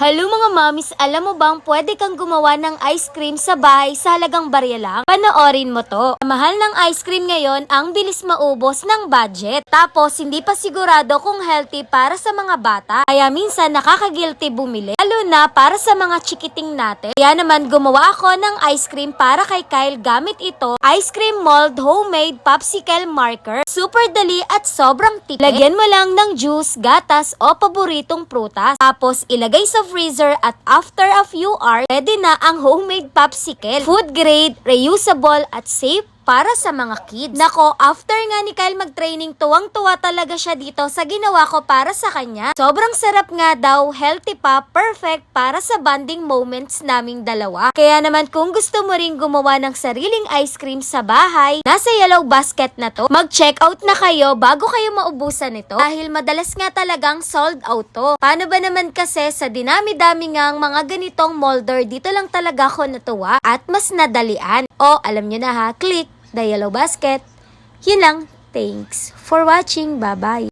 Hello mga mamis, alam mo bang pwede kang gumawa ng ice cream sa bahay sa halagang barya lang? Panoorin mo to. Mahal ng ice cream ngayon ang bilis maubos ng budget. Tapos hindi pa sigurado kung healthy para sa mga bata. Kaya minsan nakaka-guilty bumili. Lalo na para sa mga chikiting natin. Kaya naman gumawa ako ng ice cream para kay Kyle gamit ito. Ice cream mold homemade popsicle marker. Super dali at sobrang tipid. Lagyan mo lang ng juice, gatas o paboritong prutas. Tapos ilagay sa freezer at after a few hours, pwede na ang homemade popsicle. Food grade, reusable at safe para sa mga kids. Nako, after nga ni Kyle mag-training, tuwang-tuwa talaga siya dito sa ginawa ko para sa kanya. Sobrang sarap nga daw, healthy pa, perfect para sa bonding moments naming dalawa. Kaya naman kung gusto mo ring gumawa ng sariling ice cream sa bahay, nasa yellow basket na to. Mag-check out na kayo bago kayo maubusan ito dahil madalas nga talagang sold out to. Paano ba naman kasi sa dinami-dami ngang mga ganitong molder, dito lang talaga ako natuwa at mas nadalian. O, alam nyo na ha, click the yellow basket. Yun lang. Thanks for watching. Bye-bye.